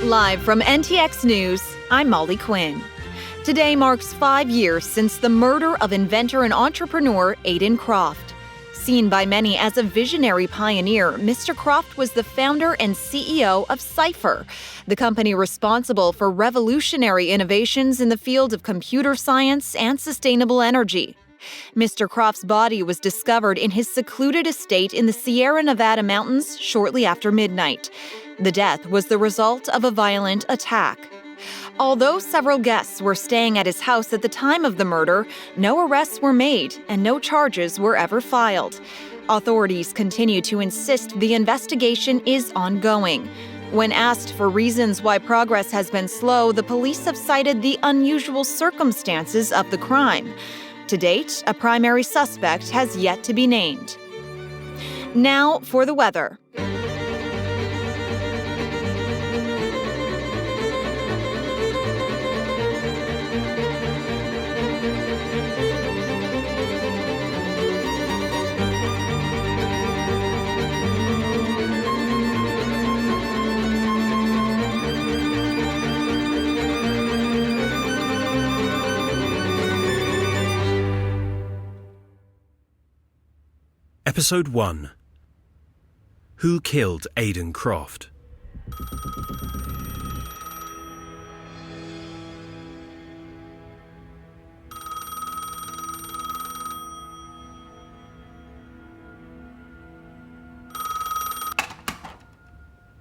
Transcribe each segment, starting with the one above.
Live from NTX News, I'm Molly Quinn. Today marks 5 years since the murder of inventor and entrepreneur Aiden Croft. Seen by many as a visionary pioneer, Mr. Croft was the founder and CEO of Cypher, the company responsible for revolutionary innovations in the field of computer science and sustainable energy. Mr. Croft's body was discovered in his secluded estate in the Sierra Nevada mountains shortly after midnight. The death was the result of a violent attack. Although several guests were staying at his house at the time of the murder, no arrests were made and no charges were ever filed. Authorities continue to insist the investigation is ongoing. When asked for reasons why progress has been slow, the police have cited the unusual circumstances of the crime. To date, a primary suspect has yet to be named. Now for the weather. Episode 1. Who killed Aiden Croft?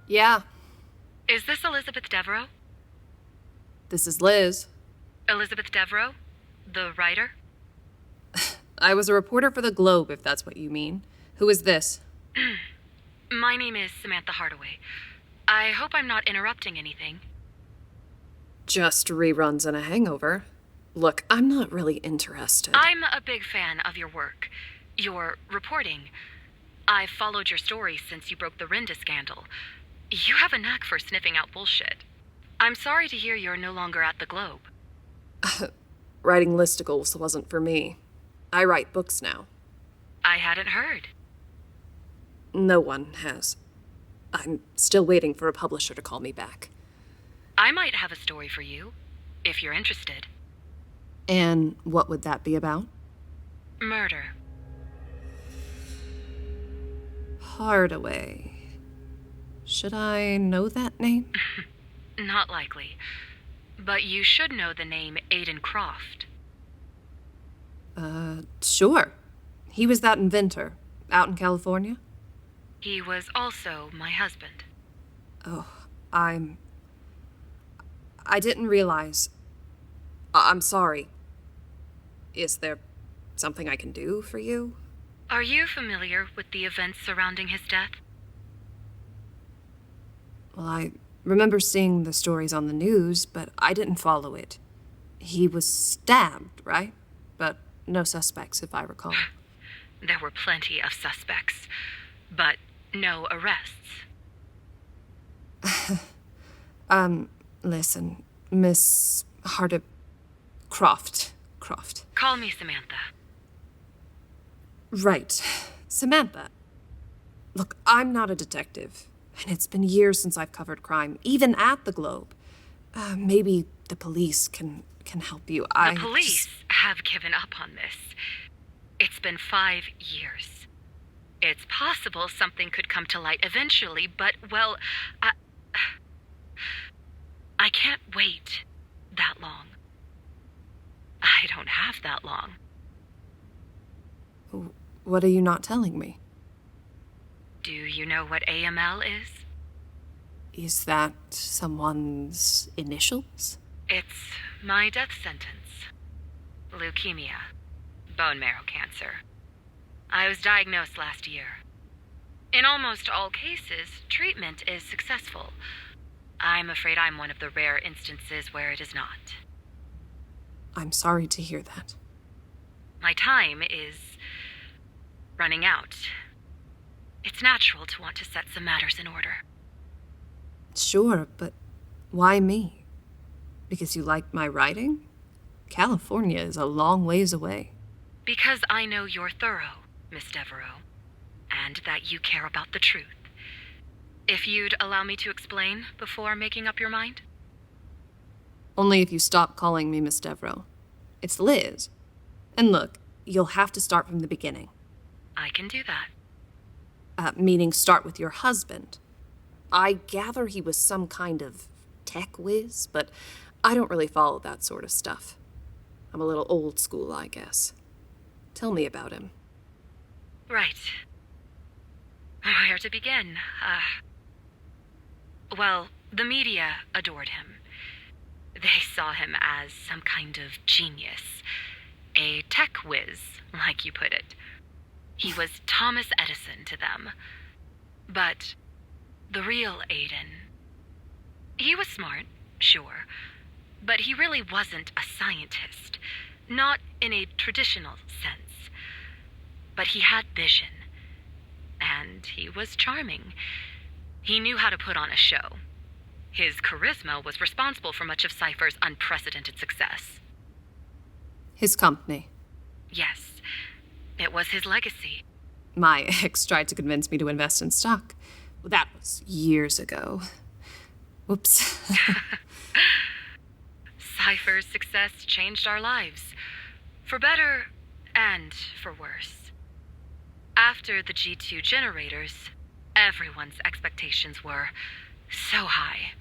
Yeah, Is this Elizabeth Devereaux? this is Liz. Elizabeth Devereaux? The writer? I was a reporter for the Globe, if that's what you mean. Who is this? My name is Samantha Hardaway. I hope I'm not interrupting anything. Just reruns and a hangover. Look, I'm not really interested. I'm a big fan of your work. Your reporting. I've followed your story since you broke the Rinda scandal. You have a knack for sniffing out bullshit. I'm sorry to hear you're no longer at the Globe. Writing listicles wasn't for me. I write books now. I hadn't heard. No one has. I'm still waiting for a publisher to call me back. I might have a story for you, if you're interested. And what would that be about? Murder. Hardaway. Should I know that name? Not likely. But you should know the name Aiden Croft. Sure. He was that inventor, out in California? He was also my husband. Oh, I didn't realize. I'm sorry. Is there something I can do for you? Are you familiar with the events surrounding his death? Well, I remember seeing the stories on the news, but I didn't follow it. He was stabbed, right? But no suspects, if I recall. There were plenty of suspects, but no arrests. Listen, Miss Croft. Call me Samantha. Right. Samantha. Look, I'm not a detective, and it's been years since I've covered crime, even at the Globe. Maybe the police can help you. The police have given up on this. It's been 5 years. It's possible something could come to light eventually, but, well, I can't wait that long. I don't have that long. What are you not telling me? Do you know what AML is? Is that someone's initials? It's my death sentence. Leukemia. Bone marrow cancer. I was diagnosed last year. In almost all cases, treatment is successful. I'm afraid I'm one of the rare instances where it is not. I'm sorry to hear that. My time is running out. It's natural to want to set some matters in order. Sure, but why me? Because you like my writing? California is a long ways away. Because I know you're thorough, Miss Devereaux, and that you care about the truth. If you'd allow me to explain before making up your mind? Only if you stop calling me Miss Devereaux. It's Liz. And look, you'll have to start from the beginning. I can do that. Meaning start with your husband. I gather he was some kind of tech whiz, but I don't really follow that sort of stuff. I'm a little old school, I guess. Tell me about him. Right. Where to begin? Well, the media adored him. They saw him as some kind of genius. A tech whiz, like you put it. He was Thomas Edison to them. But the real Aiden... He was smart, sure, but he really wasn't a scientist. Not in a traditional sense. But he had vision. And he was charming. He knew how to put on a show. His charisma was responsible for much of Cypher's unprecedented success. His company. Yes, it was his legacy. My ex tried to convince me to invest in stock. Well, that was years ago. Whoops. Cypher's success changed our lives. For better and for worse. After the G2 generators, everyone's expectations were so high.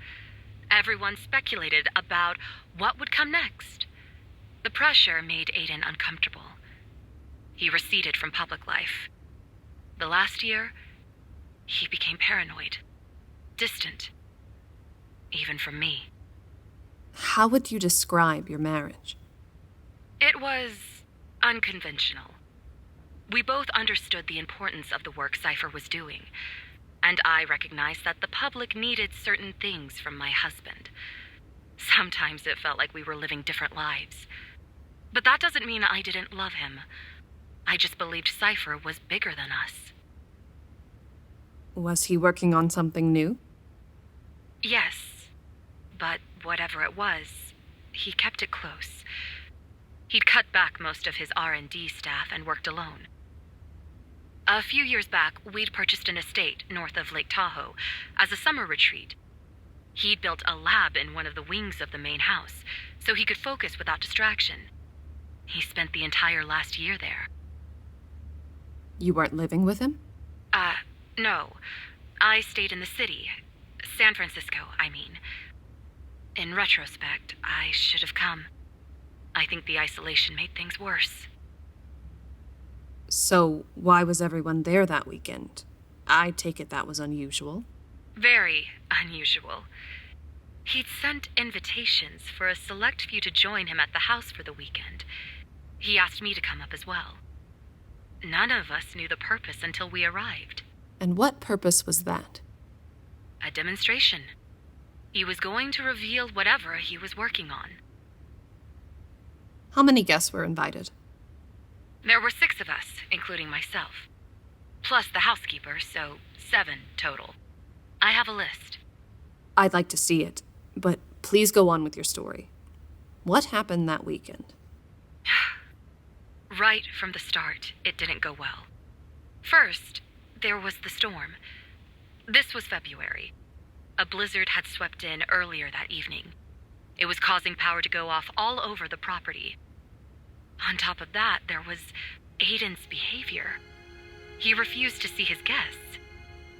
Everyone speculated about what would come next. The pressure made Aiden uncomfortable. He receded from public life. The last year, he became paranoid, distant, even from me. How would you describe your marriage? It was unconventional. We both understood the importance of the work Cypher was doing, and I recognized that the public needed certain things from my husband. Sometimes it felt like we were living different lives. But that doesn't mean I didn't love him. I just believed Cypher was bigger than us. Was he working on something new? Yes, but whatever it was, he kept it close. He'd cut back most of his R&D staff and worked alone. A few years back, we'd purchased an estate north of Lake Tahoe as a summer retreat. He'd built a lab in one of the wings of the main house, so he could focus without distraction. He spent the entire last year there. You weren't living with him? No. I stayed in the city. San Francisco, I mean. In retrospect, I should have come. I think the isolation made things worse. So, why was everyone there that weekend? I take it that was unusual. Very unusual. He'd sent invitations for a select few to join him at the house for the weekend. He asked me to come up as well. None of us knew the purpose until we arrived. And what purpose was that? A demonstration. He was going to reveal whatever he was working on. How many guests were invited? There were 6 of us, including myself. Plus the housekeeper, so 7 total. I have a list. I'd like to see it, but please go on with your story. What happened that weekend? Right from the start, it didn't go well. First, there was the storm. This was February. A blizzard had swept in earlier that evening. It was causing power to go off all over the property. On top of that, there was Aiden's behavior. He refused to see his guests.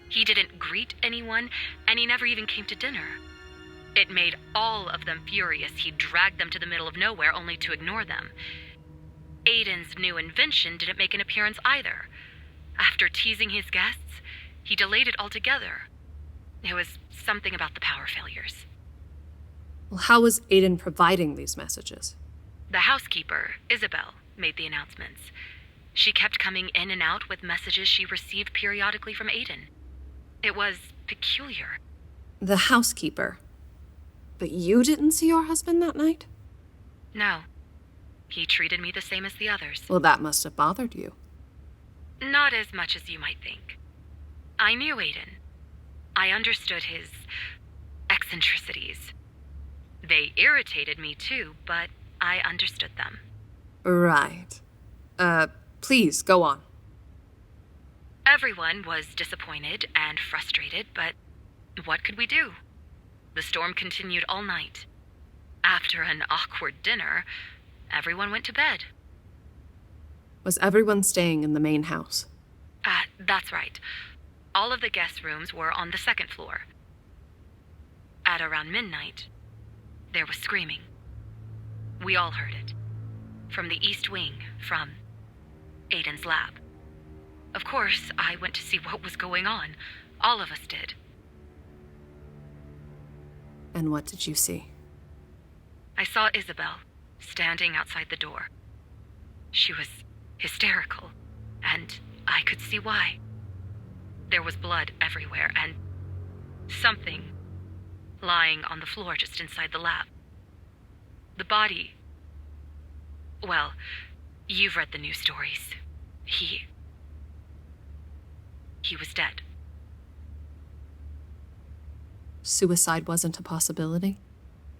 He didn't greet anyone, and he never even came to dinner. It made all of them furious. He dragged them to the middle of nowhere only to ignore them. Aiden's new invention didn't make an appearance either. After teasing his guests, he delayed it altogether. It was something about the power failures. Well, how was Aiden providing these messages? The housekeeper, Isabel, made the announcements. She kept coming in and out with messages she received periodically from Aiden. It was peculiar. The housekeeper. But you didn't see your husband that night? No. He treated me the same as the others. Well, that must have bothered you. Not as much as you might think. I knew Aiden. I understood his eccentricities. They irritated me too, but I understood them. Right. Please, go on. Everyone was disappointed and frustrated, but What could we do? The storm continued all night. After an awkward dinner, everyone went to bed. Was everyone staying in the main house? That's right. All of the guest rooms were on the second floor. At around midnight, there was screaming. We all heard it. From the east wing, from Aiden's lab. Of course, I went to see what was going on. All of us did. And what did you see? I saw Isabel standing outside the door. She was hysterical, and I could see why. There was blood everywhere, and something lying on the floor just inside the lab. The body... Well, you've read the news stories. He was dead. Suicide wasn't a possibility?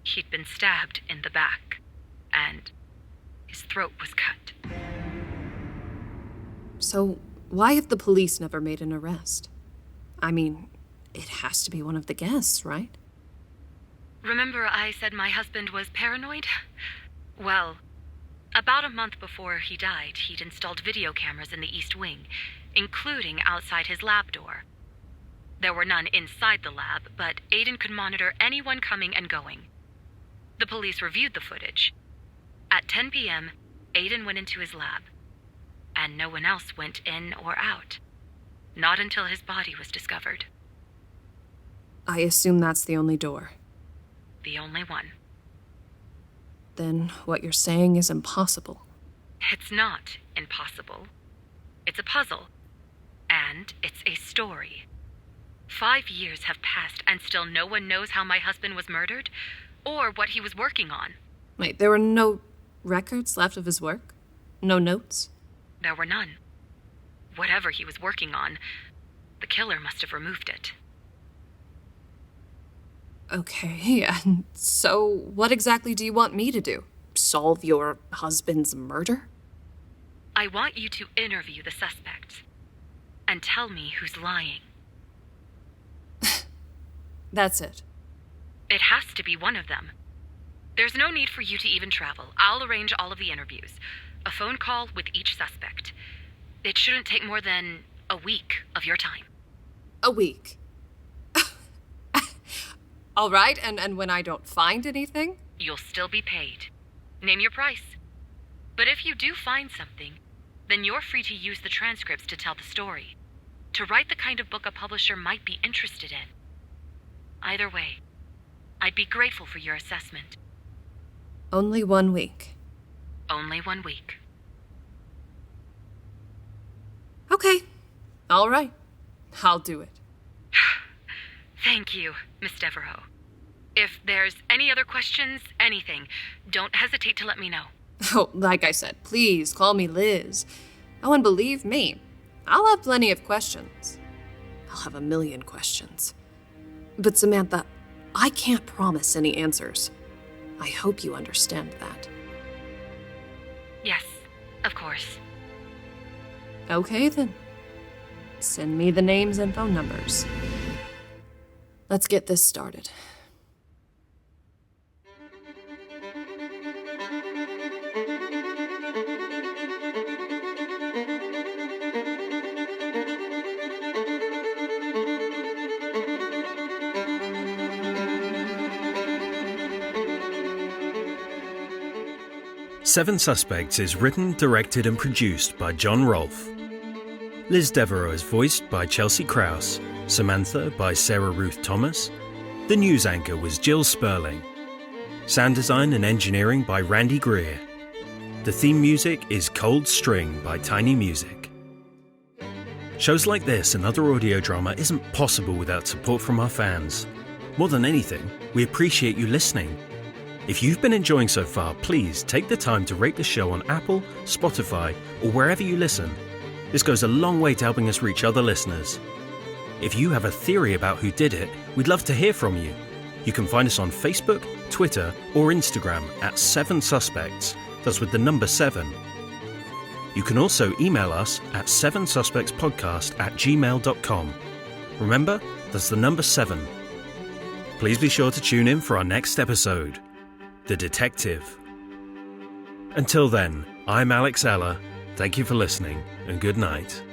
He'd been stabbed in the back, and his throat was cut. So, why have the police never made an arrest? I mean, it has to be one of the guests, right? Remember I said my husband was paranoid? Well, about a month before he died, he'd installed video cameras in the East Wing, including outside his lab door. There were none inside the lab, but Aiden could monitor anyone coming and going. The police reviewed the footage. At 10 p.m., Aiden went into his lab, and no one else went in or out. Not until his body was discovered. I assume that's the only door. The only one. Then what you're saying is impossible. It's not impossible. It's a puzzle. And it's a story. 5 years have passed and still no one knows how my husband was murdered or what he was working on. Wait, there were no records left of his work? No notes? There were none. Whatever he was working on, the killer must have removed it. Okay, and so what exactly do you want me to do? Solve your husband's murder? I want you to interview the suspects and tell me who's lying. That's it. It has to be one of them. There's no need for you to even travel. I'll arrange all of the interviews. A phone call with each suspect. It shouldn't take more than a week of your time. A week? All right, and when I don't find anything? You'll still be paid. Name your price. But if you do find something, then you're free to use the transcripts to tell the story. To write the kind of book a publisher might be interested in. Either way, I'd be grateful for your assessment. Only 1 week. Only 1 week. Okay. All right. I'll do it. Thank you, Miss Devereaux. If there's any other questions, anything, don't hesitate to let me know. Oh, like I said, please call me Liz. Oh, and believe me, I'll have plenty of questions. I'll have a million questions. But Samantha, I can't promise any answers. I hope you understand that. Yes, of course. Okay, then. Send me the names and phone numbers. Let's get this started. Seven Suspects is written, directed and produced by Jon Rolfe. Liz Devereaux is voiced by Chelsea Krause, Samantha by Sarah Ruth Thomas. The news anchor was Jill Sperling. Sound design and engineering by Randy Greer. The theme music is Cold String by Tiny Music. Shows like this and other audio drama isn't possible without support from our fans. More than anything, we appreciate you listening. If you've been enjoying so far, please take the time to rate the show on Apple, Spotify, or wherever you listen. This goes a long way to helping us reach other listeners. If you have a theory about who did it, we'd love to hear from you. You can find us on Facebook, Twitter, or Instagram at 7 Suspects. That's with the number 7. You can also email us at 7suspectspodcast@gmail.com. Remember, that's the number 7, Please be sure to tune in for our next episode, The Detective. Until then, I'm Alex Eller. Thank you for listening, and good night.